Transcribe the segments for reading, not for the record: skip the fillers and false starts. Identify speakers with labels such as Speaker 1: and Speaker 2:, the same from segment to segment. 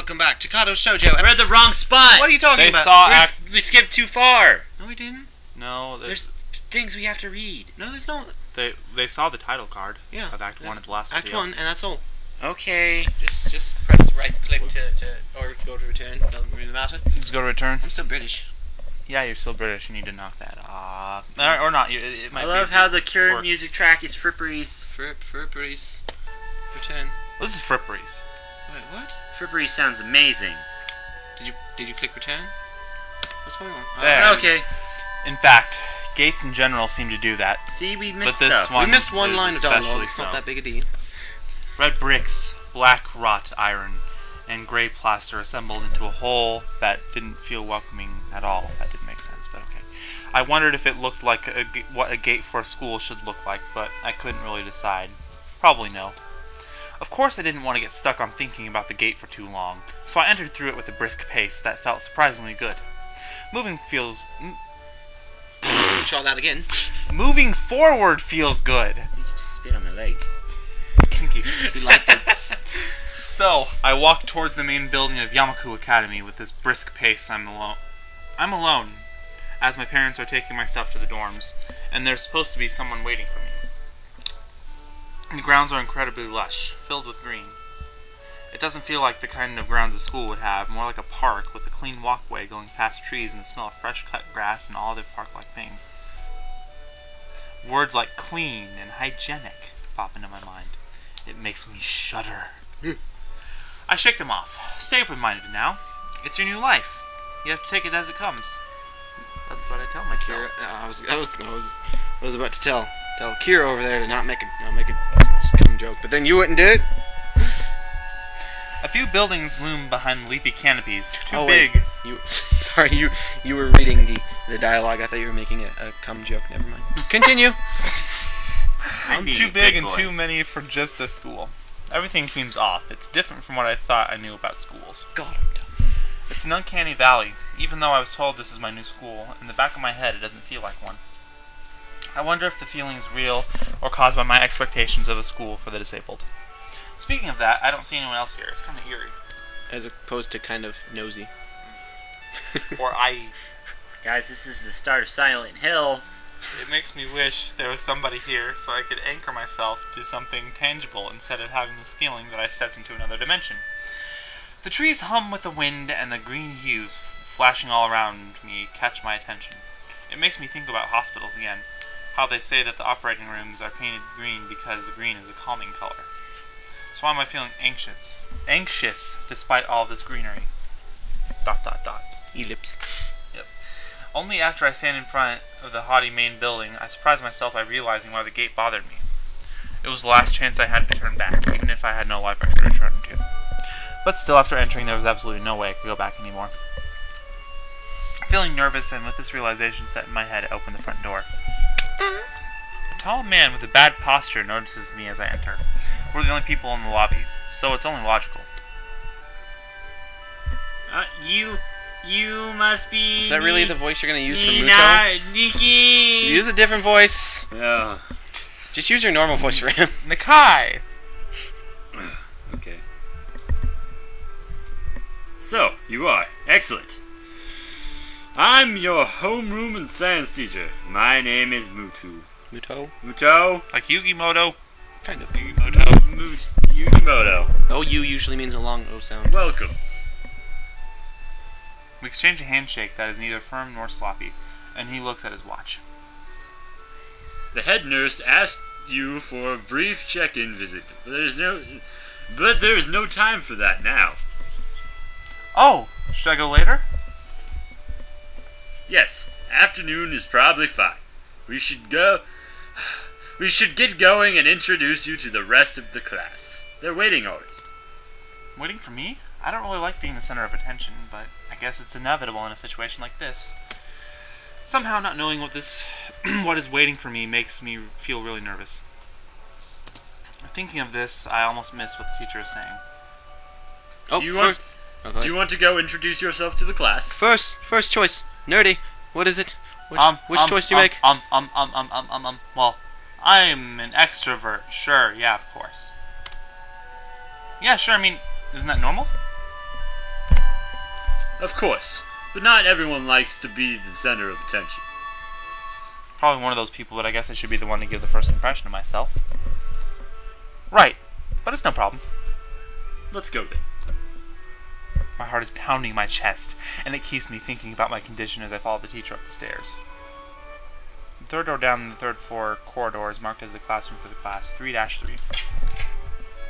Speaker 1: welcome back to Katawa Shoujo.
Speaker 2: We're at the wrong spot.
Speaker 1: What are you talking about?
Speaker 2: We skipped too far.
Speaker 1: No, we didn't.
Speaker 3: No,
Speaker 2: There's things we have to read.
Speaker 1: No, there's no.
Speaker 3: they saw the title card of Act 1 at the last
Speaker 1: Act
Speaker 3: video.
Speaker 1: 1, and that's all.
Speaker 2: Okay.
Speaker 1: Just press right click or go to return. Doesn't really matter.
Speaker 3: Just go to return.
Speaker 1: I'm still British.
Speaker 3: Yeah, you're still British. You need to knock that off. Or not. It might
Speaker 2: I love
Speaker 3: be
Speaker 2: how the current music track is Fripperies.
Speaker 1: Fripperies. Return.
Speaker 3: This is Fripperies.
Speaker 1: Wait, what?
Speaker 2: Fripperies sounds amazing.
Speaker 1: Did you click return? What's going on?
Speaker 3: There.
Speaker 2: Okay.
Speaker 3: In fact, gates in general seem to do that.
Speaker 2: See, we missed
Speaker 3: But this
Speaker 2: stuff.
Speaker 3: one
Speaker 1: We missed one
Speaker 3: is
Speaker 1: line of dialogue.
Speaker 3: especially
Speaker 1: It's not
Speaker 3: so.
Speaker 1: that big a deal.
Speaker 3: Red bricks, black wrought iron, and gray plaster assembled into a whole that didn't feel welcoming at all. That didn't make sense, but okay. I wondered if it looked like what a gate for a school should look like, but I couldn't really decide. Probably no. Of course I didn't want to get stuck on thinking about the gate for too long, so I entered through it with a brisk pace that felt surprisingly good. Moving
Speaker 1: Try that again.
Speaker 3: Moving forward feels good.
Speaker 2: You just spit on my leg.
Speaker 3: Kinky.
Speaker 1: You liked it.
Speaker 3: So, I walked towards the main building of Yamaku Academy with this brisk pace. I'm alone, as my parents are taking my stuff to the dorms, and there's supposed to be someone waiting for me. The grounds are incredibly lush, filled with green. It doesn't feel like the kind of grounds a school would have, more like a park with a clean walkway going past trees and the smell of fresh cut grass and all other park-like things. Words like clean and hygienic pop into my mind. It makes me shudder. I shake them off. Stay open-minded now. It's your new life. You have to take it as it comes. That's what I tell myself.
Speaker 1: I was about to tell Kira over there to not make a scum joke, but then you wouldn't do it.
Speaker 3: A few buildings loom behind leafy canopies, too
Speaker 1: wait.
Speaker 3: big.
Speaker 1: You were reading the dialogue. I thought you were making a cum joke. Never mind. Continue.
Speaker 3: Too big and too many for just a school. Everything seems off. It's different from what I thought I knew about schools.
Speaker 1: God, I'm done.
Speaker 3: It's an uncanny valley. Even though I was told this is my new school, in the back of my head it doesn't feel like one. I wonder if the feeling is real or caused by my expectations of a school for the disabled. Speaking of that, I don't see anyone else here. It's kind of eerie.
Speaker 1: As opposed to kind of nosy.
Speaker 3: Or
Speaker 2: Guys, this is the start of Silent Hill.
Speaker 3: It makes me wish there was somebody here so I could anchor myself to something tangible instead of having this feeling that I stepped into another dimension. The trees hum with the wind and the green hues flashing all around me catch my attention. It makes me think about hospitals again. How they say that the operating rooms are painted green because the green is a calming color. So why am I feeling anxious? Anxious despite all this greenery. ...
Speaker 1: Ellipse.
Speaker 3: Yep. Only after I stand in front of the haughty main building, I surprise myself by realizing why the gate bothered me. It was the last chance I had to turn back, even if I had no life I could return to. But still, after entering, there was absolutely no way I could go back anymore. Feeling nervous, and with this realization set in my head, I open the front door. A tall man with a bad posture notices me as I enter. We're the only people in the lobby, so it's only logical.
Speaker 2: You must be...
Speaker 1: Is that really the voice you're going to use for Muto?
Speaker 2: Nikki!
Speaker 1: Use a different voice.
Speaker 2: Yeah.
Speaker 1: Just use your normal voice for him.
Speaker 3: Nakai!
Speaker 2: Okay. So, you are. Excellent. I'm your homeroom and science teacher. My name is Muto.
Speaker 1: Muto?
Speaker 3: Like Yugimoto?
Speaker 1: Kind of.
Speaker 2: Yugimoto.
Speaker 1: Oh, U usually means a long O sound.
Speaker 2: Welcome.
Speaker 3: We exchange a handshake that is neither firm nor sloppy, and he looks at his watch.
Speaker 2: The head nurse asked you for a brief check-in visit, but there is no time for that now.
Speaker 3: Oh, should I go later?
Speaker 2: Yes, afternoon is probably fine. We should get going and introduce you to the rest of the class. They're waiting already.
Speaker 3: Waiting for me? I don't really like being the center of attention, but I guess it's inevitable in a situation like this. Somehow not knowing what is waiting for me makes me feel really nervous. Thinking of this, I almost miss what the teacher is saying.
Speaker 1: Oh,
Speaker 2: do you want to go introduce yourself to the class?
Speaker 1: First choice. Nerdy. What is it? Which choice do you make?
Speaker 3: Well, I'm an extrovert. Sure, yeah, of course. Yeah, sure, I mean, isn't that normal?
Speaker 2: Of course, but not everyone likes to be the center of attention.
Speaker 3: Probably one of those people, but I guess I should be the one to give the first impression of myself. Right, but it's no problem.
Speaker 2: Let's go then.
Speaker 3: My heart is pounding my chest, and it keeps me thinking about my condition as I follow the teacher up the stairs. The third door down the third floor corridor is marked as the classroom for the class 3-3.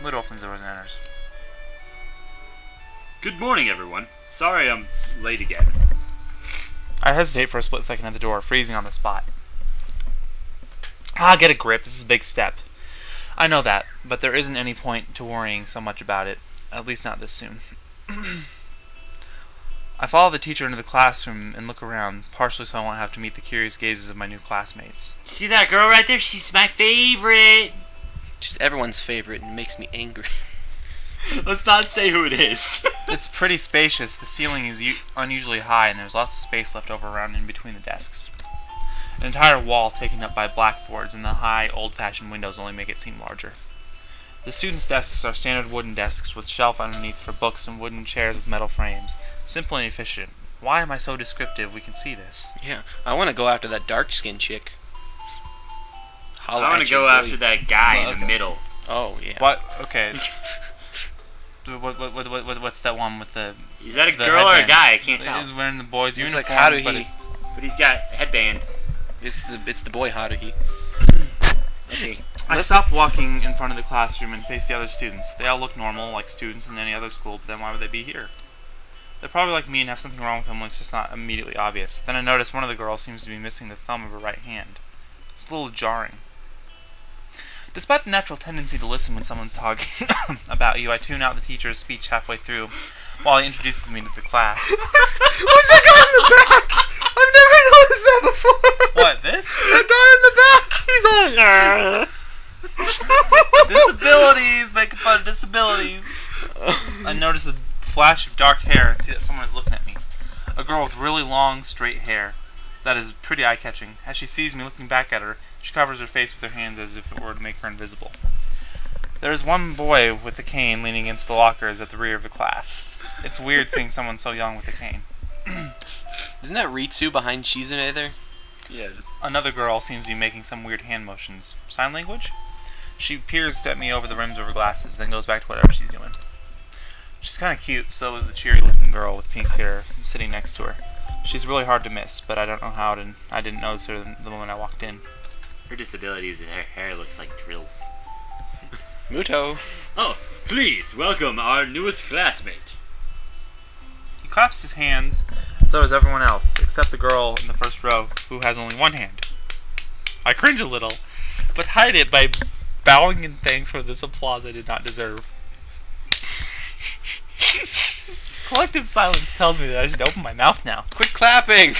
Speaker 3: Lid opens the doors and enters.
Speaker 2: Good morning, everyone. Sorry I'm late again.
Speaker 3: I hesitate for a split second at the door, freezing on the spot. Get a grip. This is a big step. I know that, but there isn't any point to worrying so much about it, at least not this soon. I follow the teacher into the classroom and look around, partially so I won't have to meet the curious gazes of my new classmates.
Speaker 2: See that girl right there? She's my favorite.
Speaker 1: She's everyone's favorite and makes me angry.
Speaker 2: Let's not say who it is.
Speaker 3: It's pretty spacious. The ceiling is unusually high, and there's lots of space left over around in between the desks. An entire wall taken up by blackboards, and the high, old-fashioned windows only make it seem larger. The students' desks are standard wooden desks with shelf underneath for books and wooden chairs with metal frames. Simple and efficient. Why am I so descriptive? We can see this.
Speaker 1: Yeah, I want to go after that dark-skinned chick.
Speaker 2: I want to go after that guy in the middle.
Speaker 1: Oh, yeah.
Speaker 3: What? Okay. What's that one with the...
Speaker 2: Is that a girl or a guy? I can't tell.
Speaker 3: He's wearing the boy's uniform.
Speaker 1: It's like Haruhi.
Speaker 2: But he's got a headband.
Speaker 1: It's the boy Haruhi.
Speaker 2: Okay.
Speaker 3: I stop walking in front of the classroom and face the other students. They all look normal, like students in any other school, but then why would they be here? They're probably like me and have something wrong with them when it's just not immediately obvious. Then I notice one of the girls seems to be missing the thumb of her right hand. It's a little jarring. Despite the natural tendency to listen when someone's talking about you, I tune out the teacher's speech halfway through while he introduces me to the class.
Speaker 1: What's that guy in the back? I've never noticed that before.
Speaker 3: What, this?
Speaker 1: That guy in the back. He's on.
Speaker 3: Disabilities! Making fun of disabilities. I notice a flash of dark hair and see that someone is looking at me. A girl with really long, straight hair. That is pretty eye-catching. As she sees me looking back at her, she covers her face with her hands as if it were to make her invisible. There is one boy with a cane leaning against the lockers at the rear of the class. It's weird seeing someone so young with a cane.
Speaker 1: Isn't that Ritsu behind Shizune there?
Speaker 2: Yes.
Speaker 3: Another girl seems to be making some weird hand motions. Sign language? She peers at me over the rims of her glasses, then goes back to whatever she's doing. She's kind of cute, so is the cheery-looking girl with pink hair sitting next to her. She's really hard to miss, but I don't know how I didn't notice her the moment I walked in.
Speaker 2: Her disability is that her hair looks like drills.
Speaker 1: Muto.
Speaker 2: Oh, please welcome our newest classmate.
Speaker 3: He claps his hands, and so does everyone else, except the girl in the first row, who has only one hand. I cringe a little, but hide it by bowing in thanks for this applause I did not deserve. Collective silence tells me that I should open my mouth now.
Speaker 1: Quit clapping.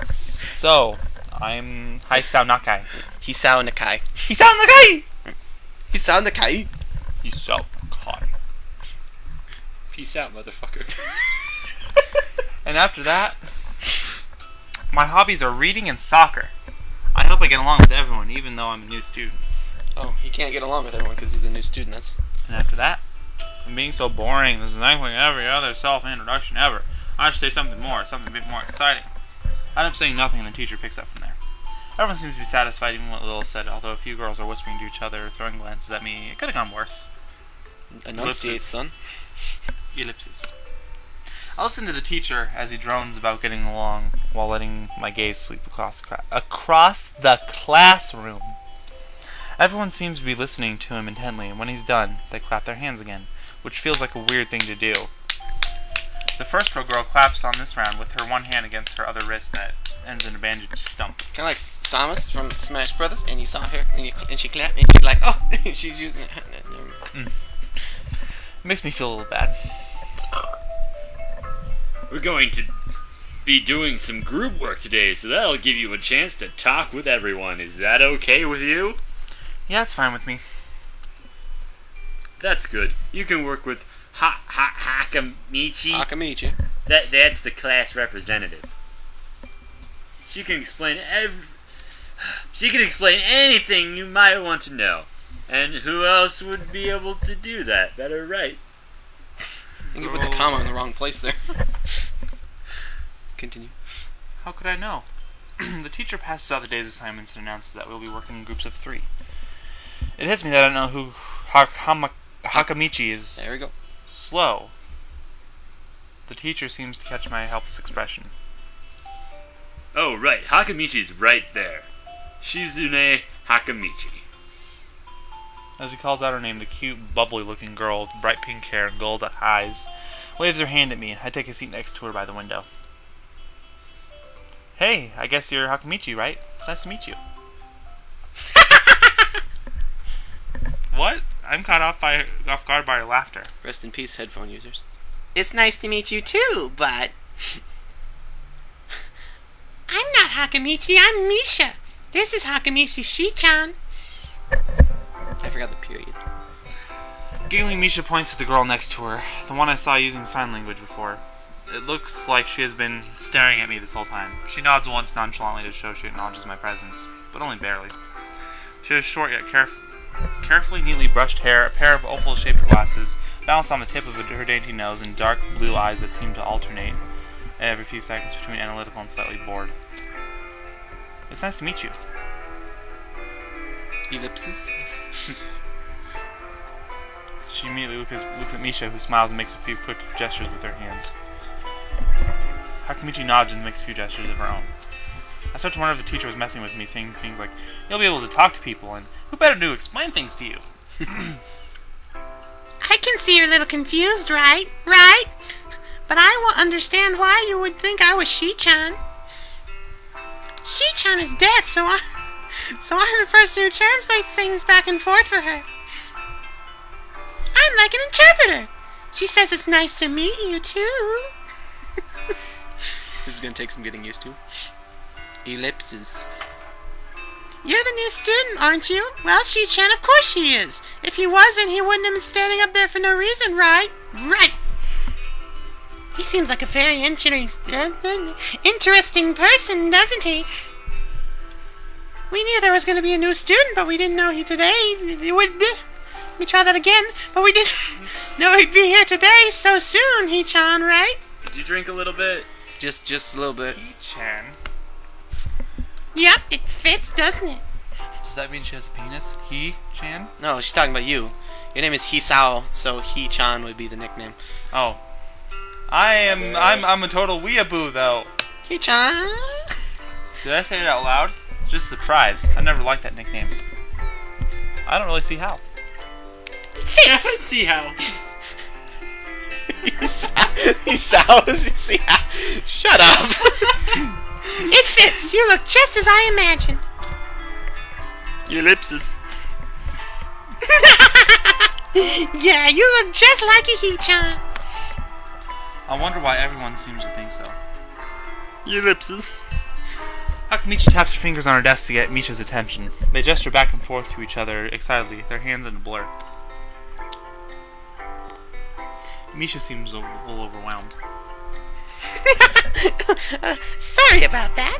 Speaker 3: So, I'm Hisao Nakai.
Speaker 1: Hisao Nakai.
Speaker 3: Hisao Nakai!
Speaker 1: Hisao Nakai.
Speaker 3: Hisao Nakai.
Speaker 1: Peace out, motherfucker.
Speaker 3: And after that, my hobbies are reading and soccer. I hope I get along with everyone, even though I'm a new student.
Speaker 1: Oh, he can't get along with everyone because he's the new student.
Speaker 3: And after that, I'm being so boring. This is like every other self-introduction ever. I should say something a bit more exciting. I end up saying nothing, and the teacher picks up from there. Everyone seems to be satisfied, even what Lil said, although a few girls are whispering to each other, throwing glances at me. It could have gone worse.
Speaker 1: Enunciate, son.
Speaker 3: Ellipses. I listen to the teacher as he drones about getting along while letting my gaze sweep across the classroom. Everyone seems to be listening to him intently, and when he's done, they clap their hands again, which feels like a weird thing to do. The first row girl claps on this round with her one hand against her other wrist that ends in a bandaged stump.
Speaker 1: Kind of like Samus from Smash Brothers, and you saw her, and she clapped, and she's like, oh, she's using it.
Speaker 3: It makes me feel a little bad.
Speaker 2: We're going to be doing some group work today, so that'll give you a chance to talk with everyone. Is that okay with you?
Speaker 3: Yeah, it's fine with me.
Speaker 2: That's good. You can work with Hakamichi.
Speaker 1: Hakamichi.
Speaker 2: That's the class representative. She can explain anything you might want to know. And who else would be able to do that better, right?
Speaker 1: I think you put the comma in the wrong place there. Continue.
Speaker 3: How could I know? The teacher passes out the day's assignments and announces that we'll be working in groups of 3. It hits me that I don't know who Hakamichi is.
Speaker 1: There we go.
Speaker 3: Slow. The teacher seems to catch my helpless expression.
Speaker 2: Oh, right. Hakamichi's right there. Shizune Hakamichi.
Speaker 3: As he calls out her name, the cute, bubbly-looking girl with bright pink hair and gold eyes waves her hand at me. I take a seat next to her by the window. Hey, I guess you're Hakamichi, right? It's nice to meet you. What? I'm caught off guard by her laughter.
Speaker 1: Rest in peace, headphone users.
Speaker 4: It's nice to meet you too, but... I'm not Hakamichi, I'm Misha. This is Hakamichi Shi-chan.
Speaker 1: I forgot the period.
Speaker 3: Giggling, Misha points to the girl next to her, the one I saw using sign language before. It looks like she has been staring at me this whole time. She nods once nonchalantly to show she acknowledges my presence, but only barely. She has short yet carefully neatly brushed hair, a pair of oval-shaped glasses, balanced on the tip of her dainty nose, and dark blue eyes that seem to alternate every few seconds between analytical and slightly bored. It's nice to meet you.
Speaker 1: Ellipses.
Speaker 3: She immediately looks at Misha, who smiles and makes a few quick gestures with her hands. Hakamichi nods and makes a few gestures of her own. I start to wonder if the teacher was messing with me, saying things like, "You'll be able to talk to people," and "Who better to explain things to you?"
Speaker 4: I can see you're a little confused, right? Right? But I won't understand why you would think I was Shi-chan. Shi-chan is dead, so I'm the person who translates things back and forth for her. I'm like an interpreter. She says it's nice to meet you, too.
Speaker 1: This is going to take some getting used to. Ellipses.
Speaker 4: You're the new student, aren't you? Well, Shi-chan, of course she is. If he wasn't, he wouldn't have been standing up there for no reason, right? Right. He seems like a very interesting person, doesn't he? We knew there was going to be a new student, but we didn't know he would... Let me try that again. But we didn't know he'd be here today so soon, He-chan, right?
Speaker 2: Did you drink a little bit?
Speaker 1: Just a little bit.
Speaker 3: He-chan?
Speaker 4: Yep, it fits, doesn't it?
Speaker 3: Does that mean she has a penis? He-chan?
Speaker 1: No, she's talking about you. Your name is Hisao, so He-chan would be the nickname.
Speaker 3: Oh. I'm a total weeaboo, though.
Speaker 1: He-chan.
Speaker 3: Did I say it out loud? It's just a surprise. I never liked that nickname. I don't really see how.
Speaker 4: It fits.
Speaker 2: See how.
Speaker 1: Hisao. Shut up.
Speaker 4: It fits. You look just as I imagined.
Speaker 2: Ellipses.
Speaker 4: Yeah, you look just like a He-chan.
Speaker 3: I wonder why everyone seems to think so.
Speaker 2: Ellipses.
Speaker 3: Hakamichi taps her fingers on her desk to get Misha's attention. They gesture back and forth to each other excitedly, their hands in a blur. Misha seems a little overwhelmed.
Speaker 4: Sorry about that.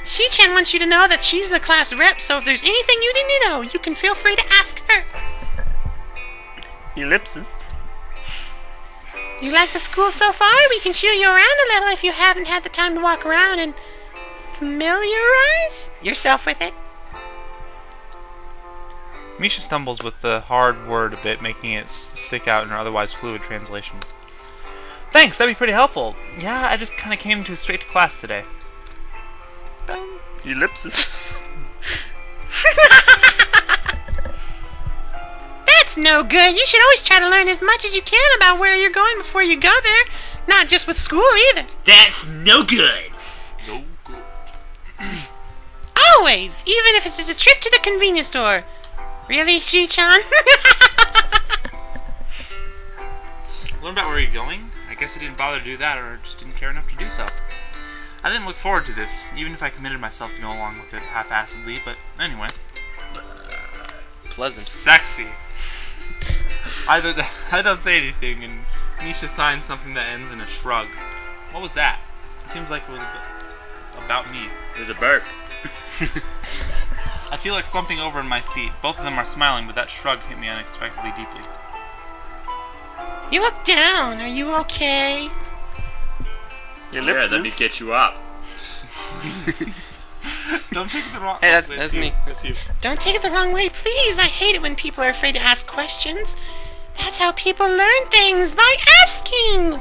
Speaker 4: Shi-chan wants you to know that she's the class rep, so if there's anything you need to know, you can feel free to ask her.
Speaker 2: Ellipses.
Speaker 4: You like the school so far? We can show you around a little if you haven't had the time to walk around and familiarize yourself with it.
Speaker 3: Misha stumbles with the hard word a bit, making it stick out in her otherwise fluid translation. Thanks, that'd be pretty helpful. Yeah, I just kind of came straight to class today.
Speaker 2: Ellipses.
Speaker 4: That's no good. You should always try to learn as much as you can about where you're going before you go there. Not just with school either.
Speaker 2: That's no good.
Speaker 3: No good.
Speaker 4: Always, even if it's just a trip to the convenience store. Really, Shi-chan?
Speaker 3: Learn about where you're going? I guess I didn't bother to do that, or just didn't care enough to do so. I didn't look forward to this, even if I committed myself to go along with it half-assedly, but anyway.
Speaker 1: Pleasant.
Speaker 3: Sexy. I don't say anything, and Misha signs something that ends in a shrug. What was that? It seems like it was about me.
Speaker 2: It was a burp.
Speaker 3: I feel like slumping over in my seat. Both of them are smiling, but that shrug hit me unexpectedly deeply.
Speaker 4: You look down. Are you okay?
Speaker 2: Yeah, let me get you up.
Speaker 3: Don't take it the wrong.
Speaker 1: Hey, that's me.
Speaker 3: That's you.
Speaker 4: Don't take it the wrong way, please. I hate it when people are afraid to ask questions. That's how people learn things, by asking.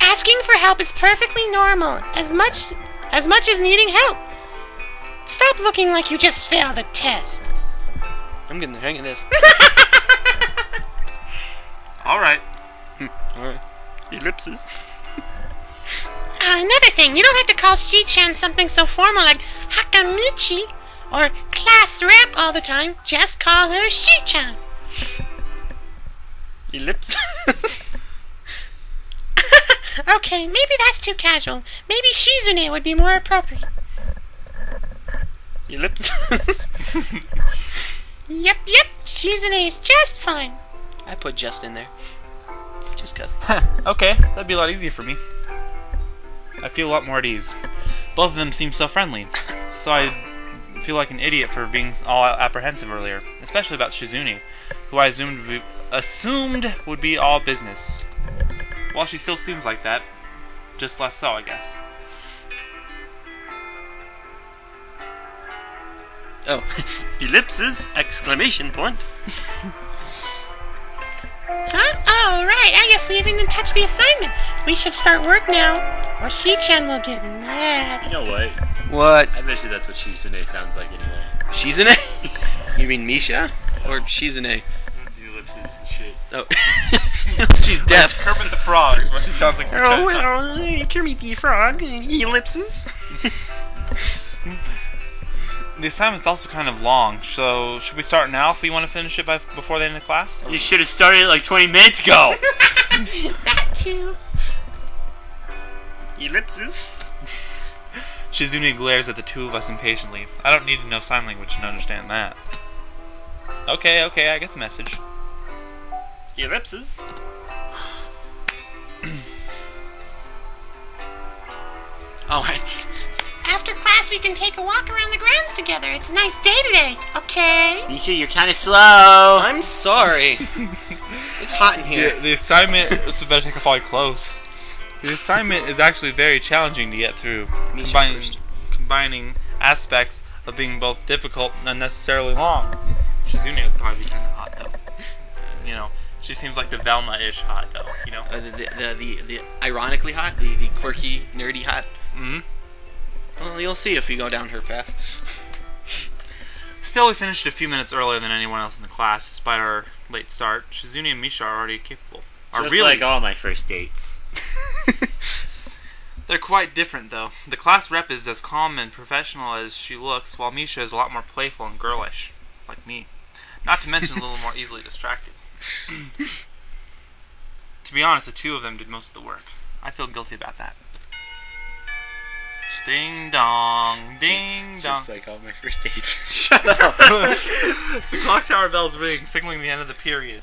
Speaker 4: Asking for help is perfectly normal, as much as needing help. Stop looking like you just failed a test.
Speaker 1: I'm getting the hang of this.
Speaker 3: All right.
Speaker 1: Alright.
Speaker 2: Ellipses.
Speaker 4: Another thing, you don't have to call Shi-chan something so formal like Hakamichi or class rep all the time. Just call her Shi-chan.
Speaker 2: Ellipses.
Speaker 4: Okay, maybe that's too casual. Maybe Shizune would be more appropriate.
Speaker 2: Ellipses.
Speaker 4: Yep, Shizune is just fine.
Speaker 1: I put just in there. Just cause.
Speaker 3: Okay, that'd be a lot easier for me. I feel a lot more at ease. Both of them seem so friendly, so I feel like an idiot for being all apprehensive earlier, especially about Shizune, who I assumed would be all business. Well, she still seems like that, just less so, I guess.
Speaker 1: Oh.
Speaker 2: Ellipses! Exclamation point.
Speaker 4: Huh? Oh, right. I guess we haven't even touched the assignment. We should start work now, or Shi-chan will get mad.
Speaker 2: You know what?
Speaker 1: What?
Speaker 2: I bet you that's what Shizune sounds like anyway.
Speaker 1: Shizune? You mean Misha? Or Shizune?
Speaker 2: The ellipses and shit.
Speaker 1: Oh. She's deaf.
Speaker 3: Kermit the Frog is what she sounds like.
Speaker 4: Oh, well, Kermit the Frog, ellipses.
Speaker 3: The assignment's also kind of long, so should we start now if we want to finish it before the end of class?
Speaker 2: You should have started like 20 minutes ago.
Speaker 4: That too.
Speaker 2: Ellipses.
Speaker 3: Shizune glares at the two of us impatiently. I don't need to know sign language to understand that. Okay, I get the message.
Speaker 2: Ellipses.
Speaker 1: Alright.
Speaker 4: After class, we can take a walk around the grounds together. It's a nice day today, okay?
Speaker 2: Misha, you're kind of slow.
Speaker 1: I'm sorry. It's hot in here.
Speaker 3: The assignment... This would better take off all your clothes. The assignment is actually very challenging to get through, combining aspects of being both difficult and unnecessarily long. Shizune would probably be kind of hot, though. You know, she seems like the Velma-ish hot, though, you know?
Speaker 1: The ironically hot? The quirky, nerdy hot?
Speaker 3: Mm-hmm.
Speaker 1: Well, you'll see if you go down her path.
Speaker 3: Still, we finished a few minutes earlier than anyone else in the class, despite our late start. Shizune and Misha are already capable.
Speaker 2: Just like all my first dates.
Speaker 3: They're quite different, though. The class rep is as calm and professional as she looks, while Misha is a lot more playful and girlish, like me. Not to mention a little more easily distracted. To be honest, the two of them did most of the work. I feel guilty about that. Ding dong, ding dong.
Speaker 2: Just like all my first dates.
Speaker 1: Shut up.
Speaker 3: The clock tower bells ring, signaling the end of the period.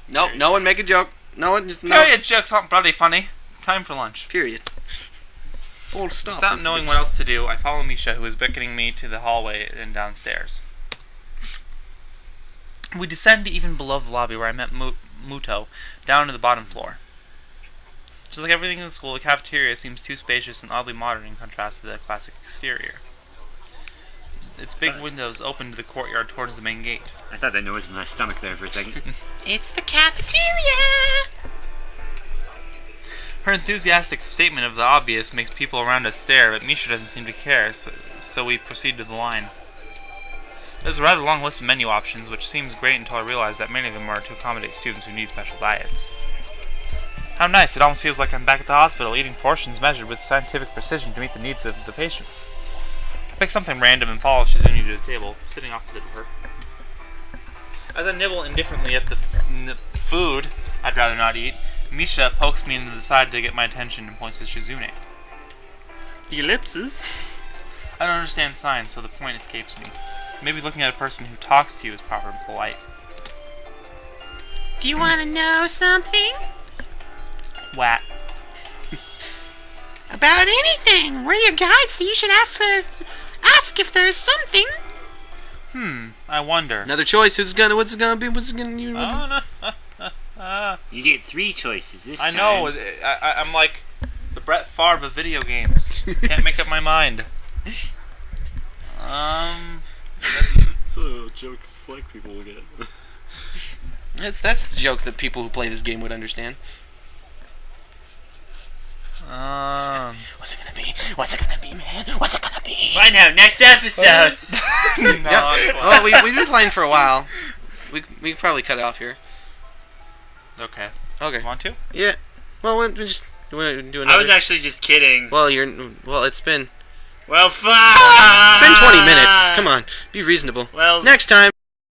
Speaker 1: Nope, no one make a joke. No one just... No.
Speaker 3: Period jokes aren't bloody funny. Time for lunch.
Speaker 1: Period. Full stop.
Speaker 3: Without knowing what else to do, I follow Misha, who is beckoning me to the hallway and downstairs. We descend to even below the lobby where I met Muto, down to the bottom floor. Just like everything in the school, the cafeteria seems too spacious and oddly modern in contrast to the classic exterior. Its big windows open to the courtyard towards the main gate.
Speaker 2: I thought that noise was in my stomach there for a second.
Speaker 4: It's the cafeteria!
Speaker 3: Her enthusiastic statement of the obvious makes people around us stare, but Misha doesn't seem to care, so we proceed to the line. There's a rather long list of menu options, which seems great until I realize that many of them are to accommodate students who need special diets. How nice, it almost feels like I'm back at the hospital, eating portions measured with scientific precision to meet the needs of the patients. I pick something random and follow Shizune to the table, sitting opposite of her. As I nibble indifferently at the food I'd rather not eat, Misha pokes me into the side to get my attention and points to Shizune.
Speaker 2: Ellipses?
Speaker 3: I don't understand signs, so the point escapes me. Maybe looking at a person who talks to you is proper and polite.
Speaker 4: Do you want to know something?
Speaker 3: What?
Speaker 4: About anything. We're your guides, so you should ask if there's something.
Speaker 3: I wonder.
Speaker 1: Another choice. What's it gonna be?
Speaker 3: Oh, no.
Speaker 2: You get 3 choices this
Speaker 3: I
Speaker 2: time.
Speaker 3: know. I'm like Brett Favre of video games. Can't make up my mind.
Speaker 2: So jokes like people will get.
Speaker 1: That's the joke that people who play this game would understand. What's it gonna be? What's it gonna be, man? What's it gonna be?
Speaker 2: Find out next episode.
Speaker 1: Oh, we've been playing for a while. We can probably cut it off here.
Speaker 3: Okay.
Speaker 1: Okay.
Speaker 3: Want to?
Speaker 1: Yeah. Well, we'll just do another.
Speaker 2: I was actually just kidding.
Speaker 1: Well, it's been.
Speaker 2: Well, fuck.
Speaker 1: It's been 20 minutes. Come on, be reasonable.
Speaker 2: Well,
Speaker 1: Next time.